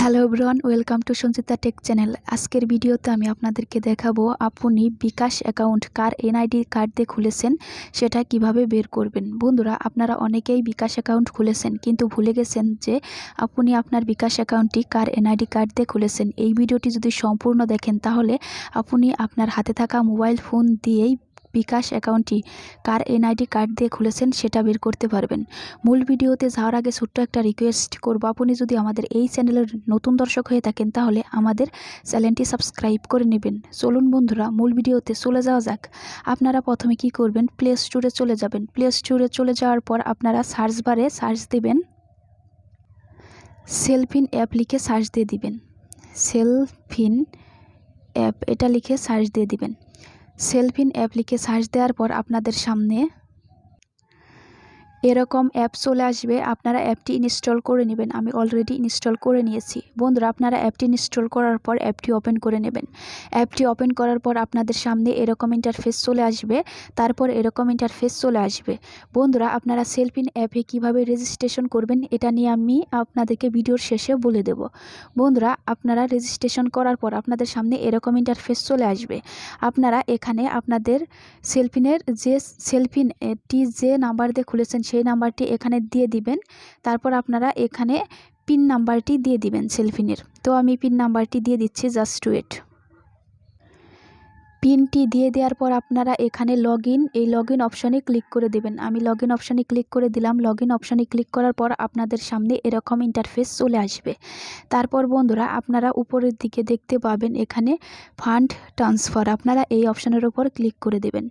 Hello everyone, welcome to Sanjita take channel. আজকের ভিডিওতে আমি আপনাদেরকে দেখাবো আপনি বিকাশ অ্যাকাউন্ট কার এনআইডি কার্ড দিয়ে খুলেছেন সেটা কিভাবে বের করবেন। বন্ধুরা, আপনারা অনেকেই বিকাশ অ্যাকাউন্ট খুলেছেন কিন্তু ভুলে গেছেন যে আপনি আপনার বিকাশ অ্যাকাউন্টটি কার এনআইডি কার্ড দিয়ে খুলেছেন। এই ভিডিওটি যদি সম্পূর্ণ দেখেন তাহলে আপনি আপনার হাতে থাকা মোবাইল ফোন দিয়েই বিকাশ অ্যাকাউন্টটি কার এনআইডি কার্ড দিয়ে খুলেছেন সেটা বের করতে পারবেন। মূল ভিডিওতে যাওয়ার আগে ছোট্ট একটা রিকোয়েস্ট করব, আপনি যদি আমাদের এই চ্যানেলের নতুন দর্শক হয়ে থাকেন তাহলে আমাদের চ্যানেলটি সাবস্ক্রাইব করে নেবেন। চলুন বন্ধুরা, মূল ভিডিওতে চলে যাওয়া যাক। আপনারা প্রথমে কি করবেন, প্লে স্টোরে চলে যাবেন। প্লে স্টোরে চলে যাওয়ার পর আপনারা সার্চ বারে সার্চ দেবেন সেলফিন অ্যাপ লিখে সার্চ দিয়ে দিবেন। সেলফিন অ্যাপ এটা লিখে সার্চ দিয়ে দিবেন। সেলফিন অ্যাপ লিখে সার্চ দেওয়ার পর আপনাদের সামনে এরকম অ্যাপ চলে আসবে। আপনারা অ্যাপটি ইনস্টল করে নেবেন। আমি অলরেডি ইনস্টল করে নিয়েছি। বন্ধুরা, আপনারা অ্যাপটি ইনস্টল করার পর অ্যাপটি ওপেন করে নেবেন। অ্যাপটি ওপেন করার পর আপনাদের সামনে এরকম ইন্টারফেস চলে আসবে। তারপর এরকম ইন্টারফেস চলে আসবে। বন্ধুরা, আপনারা সেলফিন অ্যাপে কিভাবে রেজিস্ট্রেশন করবেন এটা নিয়ে আমি আপনাদেরকে ভিডিওর শেষে বলে দেব। বন্ধুরা, আপনারা রেজিস্ট্রেশন করার পর আপনাদের সামনে এরকম ইন্টারফেস চলে আসবে। আপনারা এখানে আপনাদের সেলফিনটি যে নাম্বার দিয়ে খুলেছেন সেই নাম্বারটি এখানে দিয়ে দিবেন। তারপর আপনারা এখানে পিন নাম্বারটি দিয়ে দিবেন সেলফিনের। তো আমি পিন নাম্বারটি দিয়ে দিচ্ছি, জাস্ট ওয়েট। পিনটি দিয়ে দেওয়ার পর আপনারা এখানে এই লগইন অপশনে ক্লিক করে দেবেন। আমি লগইন অপশনে ক্লিক করে দিলাম। লগইন অপশনে ক্লিক করার পর আপনাদের সামনে এরকম ইন্টারফেস চলে আসবে। তারপর বন্ধুরা, আপনারা উপরের দিকে দেখতে পাবেন এখানে ফান্ড ট্রান্সফার। আপনারা এই অপশনের উপর ক্লিক করে দেবেন।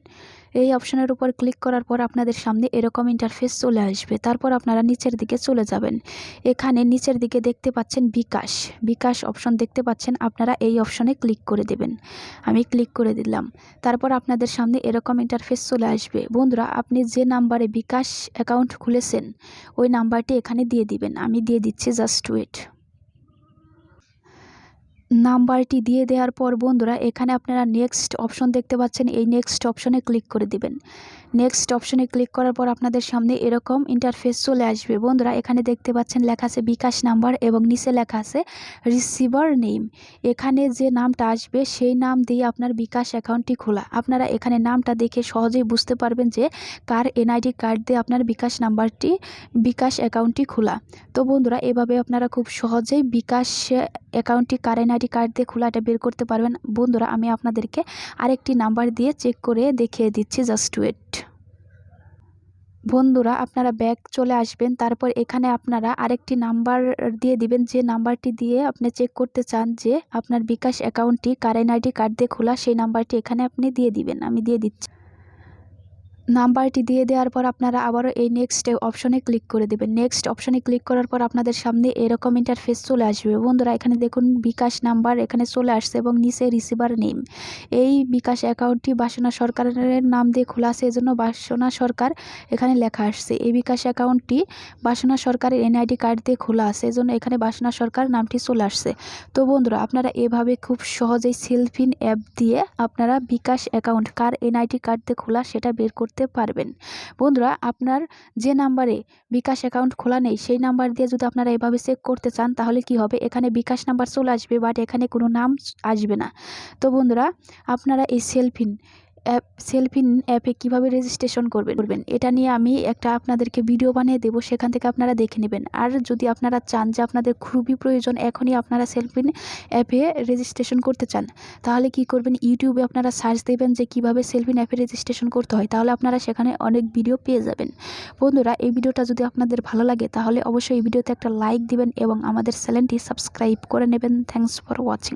এই অপশনের উপর ক্লিক করার পর আপনাদের সামনে এরকম ইন্টারফেস চলে আসবে। তারপর আপনারা নিচের দিকে চলে যাবেন। এখানে নিচের দিকে দেখতে পাচ্ছেন বিকাশ অপশন দেখতে পাচ্ছেন। আপনারা এই অপশনে ক্লিক করে দেবেন। আমি ক্লিক করে দিলাম। তারপর আপনাদের সামনে এরকম ইন্টারফেস চলে আসবে। বন্ধুরা, আপনি যে নাম্বারে বিকাশ অ্যাকাউন্ট খুলেছেন ওই নাম্বারটি এখানে দিয়ে দিবেন। আমি দিয়ে দিচ্ছি, জাস্ট ওয়েট। নাম্বারটি দিয়ে দেওয়ার পর বন্ধুরা, এখানে আপনারা নেক্সট অপশন দেখতে পাচ্ছেন। এই নেক্সট অপশনে ক্লিক করে দিবেন। নেক্সট অপশনে ক্লিক করার পর আপনাদের সামনে এরকম ইন্টারফেস চলে আসবে। বন্ধুরা, এখানে দেখতে পাচ্ছেন লেখা আছে বিকাশ নাম্বার এবং নিচে লেখা আছে রিসিভার নেম। এখানে যে নামটা আসবে সেই নাম দিয়ে আপনার বিকাশ অ্যাকাউন্টটি খোলা। আপনারা এখানে নামটা দেখে সহজেই বুঝতে পারবেন যে কার এনআইডি কার্ড দিয়ে আপনার বিকাশ অ্যাকাউন্টটি খোলা। তো বন্ধুরা, এভাবে আপনারা খুব সহজেই বিকাশ অ্যাকাউন্টটি কার এনআইডি কার্ড দিয়ে খোলা এটা বের করতে পারবেন। বন্ধুরা, আমি আপনাদেরকে আরেকটি নাম্বার দিয়ে চেক করে দেখিয়ে দিচ্ছি, জাস্ট ওয়েট। বন্ধুরা, আপনারা ব্যাক চলে আসবেন। তারপর এখানে আপনারা আরেকটি নাম্বার দিয়ে দিবেন। যে নাম্বারটি দিয়ে আপনি চেক করতে চান যে আপনার বিকাশ অ্যাকাউন্টটি কার এনআইডি কার্ড দিয়ে খোলা সেই নাম্বারটি এখানে আপনি দিয়ে দিবেন। আমি দিয়ে দিচ্ছি। নাম্বারটি দিয়ে দেওয়ার পর আপনারা আবারও এই নেক্সট অপশনে ক্লিক করে দেবেন। নেক্সট অপশনে ক্লিক করার পর আপনাদের সামনে এরকম ইন্টারফেস চলে আসবে। বন্ধুরা, এখানে দেখুন বিকাশ নাম্বার এখানে চলে আসছে এবং নিচে রিসিভার নেম। এই বিকাশ অ্যাকাউন্টটি বাসনা সরকারের নাম দিয়ে খোলা আছে, এজন্য বাসনা সরকার এখানে লেখা আসছে। এই বিকাশ অ্যাকাউন্টটি বাসনা সরকারের এনআইডি কার্ড দিয়ে খোলা আছে, এজন্য এখানে বাসনা সরকার নামটি চলে আসছে। তো বন্ধুরা, আপনারা এভাবে খুব সহজেই সেলফিন অ্যাপ দিয়ে আপনারা বিকাশ অ্যাকাউন্ট কার এনআইডি কার্ড দিয়ে খোলা সেটা বের করতে পারবেন। বন্ধুরা, আপনার যে নাম্বারে বিকাশ অ্যাকাউন্ট খোলা নেই সেই নাম্বার দিয়ে যদি আপনারা এভাবে চেক করতে চান তাহলে কি হবে, এখানে বিকাশ নাম্বার চলে আসবে বাট এখানে কোনো নাম আসবে না। তো বন্ধুরা, আপনারা এই সেলফিন অ্যাপে কীভাবে রেজিস্ট্রেশন করবেন এটা নিয়ে আমি একটা আপনাদেরকে ভিডিও বানিয়ে দেবো, সেখান থেকে আপনারা দেখে নেবেন। আর যদি আপনারা চান যে আপনাদের খুবই প্রয়োজন এখনই আপনারা সেলফিন অ্যাপে রেজিস্ট্রেশন করতে চান তাহলে কি করবেন, ইউটিউবে আপনারা সার্চ দেবেন যে কিভাবে সেলফিন অ্যাপে রেজিস্ট্রেশন করতে হয়, তাহলে আপনারা সেখানে অনেক ভিডিও পেয়ে যাবেন। বন্ধুরা, এই ভিডিওটা যদি আপনাদের ভালো লাগে তাহলে অবশ্যই এই ভিডিওতে একটা লাইক দিবেন এবং আমাদের চ্যানেলটি সাবস্ক্রাইব করে নেবেন। Thanks for watching.